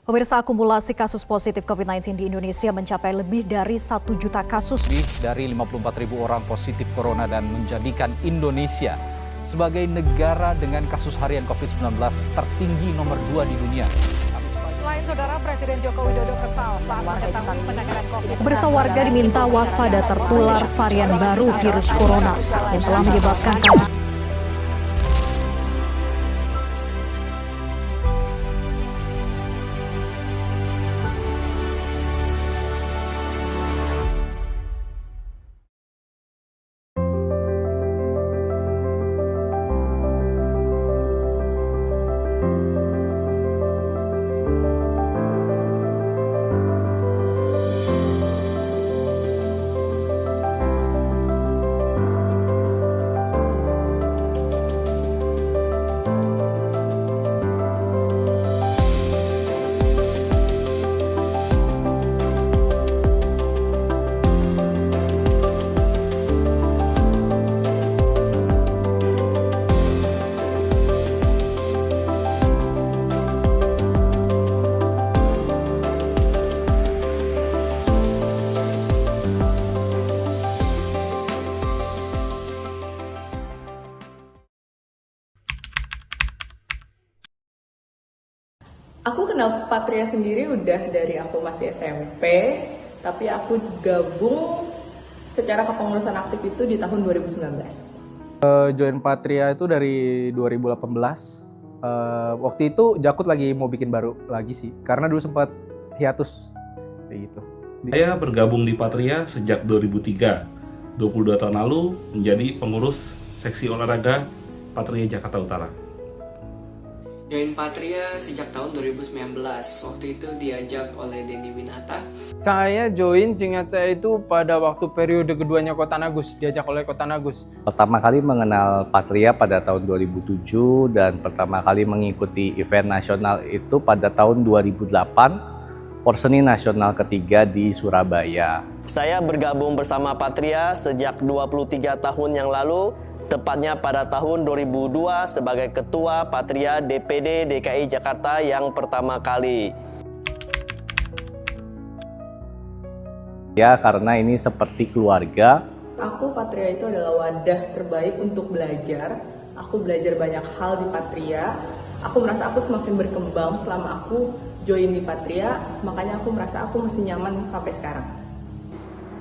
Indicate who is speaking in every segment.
Speaker 1: Pemirsa, akumulasi kasus positif COVID-19 di Indonesia mencapai lebih dari 1 juta kasus.
Speaker 2: Lebih dari 54.000 orang positif corona dan menjadikan Indonesia sebagai negara dengan kasus harian COVID-19 tertinggi nomor 2 di dunia.
Speaker 3: Selain saudara, Presiden Joko Widodo kesal saat mengetahui penanganan COVID.
Speaker 1: Pemirsa, warga diminta waspada tertular varian baru virus corona yang telah menyebabkan kasus.
Speaker 4: Aku kenal Patria sendiri udah dari aku masih SMP, tapi aku gabung secara kepengurusan aktif itu di tahun 2019.
Speaker 5: Join Patria itu dari 2018. Waktu itu Jakut lagi mau bikin baru lagi sih, karena dulu sempat hiatus kayak gitu.
Speaker 6: Saya bergabung di Patria sejak 2003, 22 tahun lalu menjadi pengurus seksi olahraga Patria Jakarta Utara.
Speaker 7: Join Patria sejak tahun 2019, waktu itu diajak oleh Denny Winata.
Speaker 8: Saya join, seingat saya itu pada waktu periode keduanya Kota Nagus, diajak oleh Kota Nagus.
Speaker 9: Pertama kali mengenal Patria pada tahun 2007 dan pertama kali mengikuti event nasional itu pada tahun 2008, Porseni Nasional ketiga di Surabaya.
Speaker 10: Saya bergabung bersama Patria sejak 23 tahun yang lalu, tepatnya pada tahun 2002 sebagai Ketua Patria DPD DKI Jakarta yang pertama kali.
Speaker 9: Ya, karena ini seperti keluarga.
Speaker 4: Aku Patria itu adalah wadah terbaik untuk belajar. Aku belajar banyak hal di Patria. Aku merasa aku semakin berkembang selama aku join di Patria, makanya aku merasa aku masih nyaman sampai sekarang.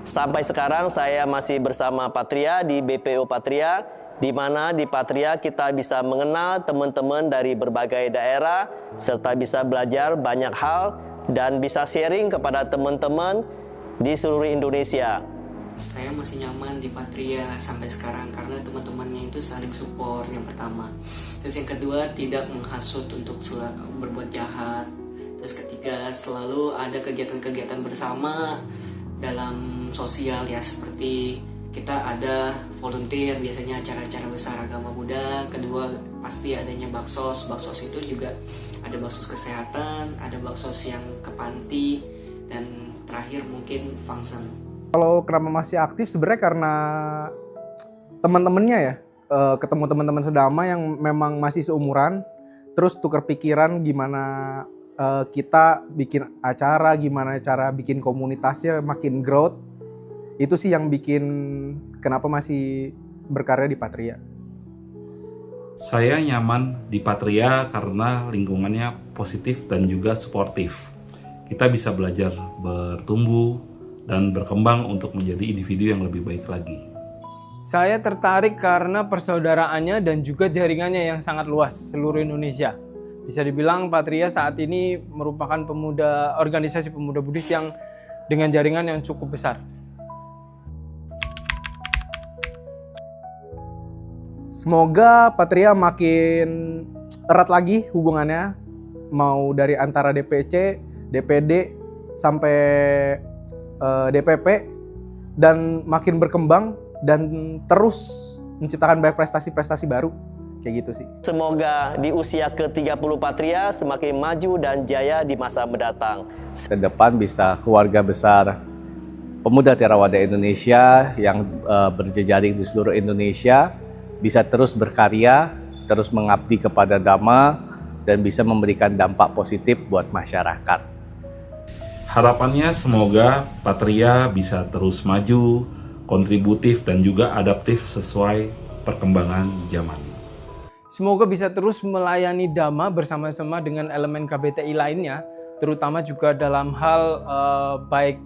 Speaker 10: Sampai sekarang saya masih bersama Patria di BPO Patria, di mana di Patria kita bisa mengenal teman-teman dari berbagai daerah, serta bisa belajar banyak hal dan bisa sharing kepada teman-teman di seluruh Indonesia.
Speaker 7: Saya masih nyaman di Patria sampai sekarang karena teman-temannya itu saling support, yang pertama. Terus yang kedua, tidak menghasut untuk berbuat jahat. Terus ketiga, selalu ada kegiatan-kegiatan bersama dalam sosial, ya, seperti kita ada volunteer, biasanya acara-acara besar agama muda. Kedua, pasti adanya baksos. Baksos itu juga ada baksos kesehatan, ada baksos yang ke panti, dan terakhir mungkin function.
Speaker 5: Kalau kenapa masih aktif sebenarnya karena teman-temannya ya, ketemu teman-teman sedama yang memang masih seumuran, terus tukar pikiran gimana kita bikin acara, gimana cara bikin komunitasnya makin growth. Itu sih yang bikin kenapa masih berkarya di Patria.
Speaker 6: Saya nyaman di Patria karena lingkungannya positif dan juga suportif. Kita bisa belajar bertumbuh dan berkembang untuk menjadi individu yang lebih baik lagi.
Speaker 8: Saya tertarik karena persaudaraannya dan juga jaringannya yang sangat luas seluruh Indonesia. Bisa dibilang Patria saat ini merupakan organisasi pemuda Buddhis yang dengan jaringan yang cukup besar.
Speaker 5: Semoga Patria makin erat lagi hubungannya, mau dari antara DPC, DPD, sampai DPP, dan makin berkembang dan terus menciptakan banyak prestasi-prestasi baru. Kayak gitu sih.
Speaker 10: Semoga di usia ke-30 Patria semakin maju dan jaya di masa mendatang.
Speaker 9: Ke depan bisa keluarga besar pemuda Theravada Indonesia yang berjejaring di seluruh Indonesia bisa terus berkarya, terus mengabdi kepada Dhamma, dan bisa memberikan dampak positif buat masyarakat.
Speaker 6: Harapannya semoga Patria bisa terus maju, kontributif dan juga adaptif sesuai perkembangan zaman.
Speaker 8: Semoga bisa terus melayani Dhamma bersama-sama dengan elemen KBTI lainnya, terutama juga dalam hal baik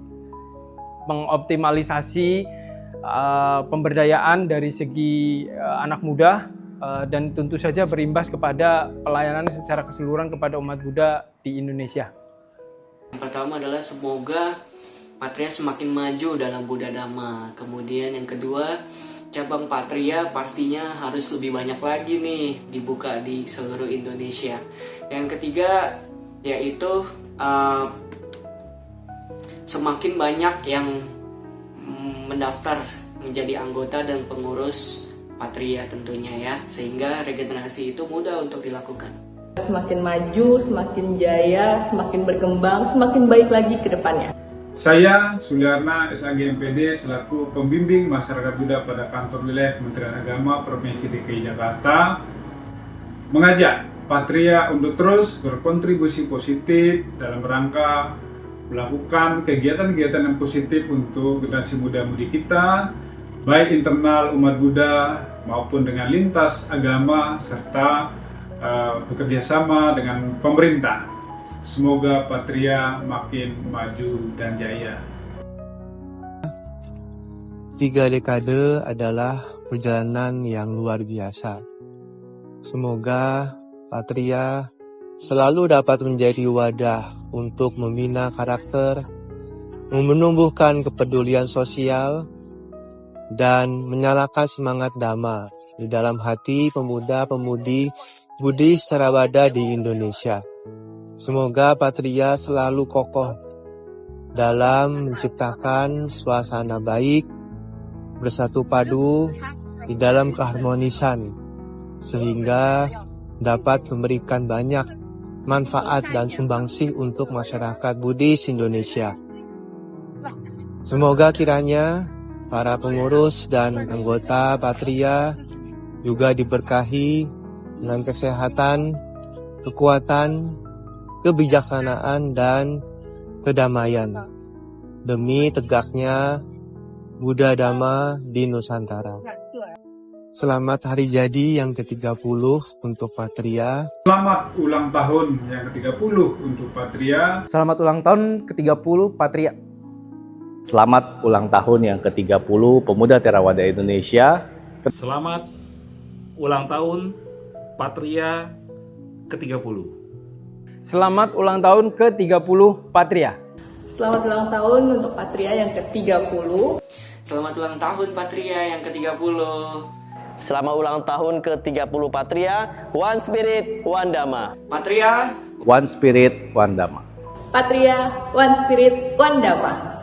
Speaker 8: mengoptimalisasi pemberdayaan dari segi anak muda dan tentu saja berimbas kepada pelayanan secara keseluruhan kepada umat Buddha di Indonesia.
Speaker 7: Yang pertama adalah semoga Patria semakin maju dalam Buddha Dhamma. Kemudian yang kedua, cabang Patria pastinya harus lebih banyak lagi nih dibuka di seluruh Indonesia. Yang ketiga yaitu semakin banyak yang mendaftar menjadi anggota dan pengurus Patria tentunya ya, sehingga regenerasi itu mudah untuk dilakukan.
Speaker 4: Semakin maju, semakin jaya, semakin berkembang, semakin baik lagi ke depannya.
Speaker 11: Saya, Suliarna, SAG MPD, selaku pembimbing masyarakat Buddha pada kantor wilayah Kementerian Agama Provinsi DKI Jakarta, mengajak Patria untuk terus berkontribusi positif dalam rangka melakukan kegiatan-kegiatan yang positif untuk generasi muda-mudi kita, baik internal umat Buddha maupun dengan lintas agama, serta bekerja sama dengan pemerintah. Semoga Patria makin maju dan jaya.
Speaker 12: 3 dekade adalah perjalanan yang luar biasa. Semoga Patria selalu dapat menjadi wadah untuk membina karakter, menumbuhkan kepedulian sosial, dan menyalakan semangat Dhamma di dalam hati pemuda-pemudi Buddhis Theravada di Indonesia. Semoga Patria selalu kokoh dalam menciptakan suasana baik, bersatu padu di dalam keharmonisan, sehingga dapat memberikan banyak manfaat dan sumbangsih untuk masyarakat Buddhis Indonesia. Semoga kiranya para pengurus dan anggota Patria juga diberkahi dengan kesehatan, kekuatan, kebijaksanaan, dan kedamaian demi tegaknya Buddha Dhamma di Nusantara. Selamat hari jadi yang ke-30 untuk Patria.
Speaker 11: Selamat ulang tahun yang ke-30 untuk Patria.
Speaker 5: Selamat ulang tahun ke-30 Patria.
Speaker 9: Selamat ulang tahun yang ke-30 Pemuda Theravada Indonesia.
Speaker 6: Selamat ulang tahun Patria ke-30.
Speaker 8: Selamat ulang tahun ke-30 Patria.
Speaker 4: Selamat ulang tahun untuk Patria yang ke-30.
Speaker 7: Selamat ulang tahun Patria yang ke-30.
Speaker 10: Selamat ulang tahun ke-30 Patria. One Spirit, One Dhamma.
Speaker 7: Patria,
Speaker 9: One Spirit, One Dhamma.
Speaker 4: Patria, One Spirit, One Dhamma.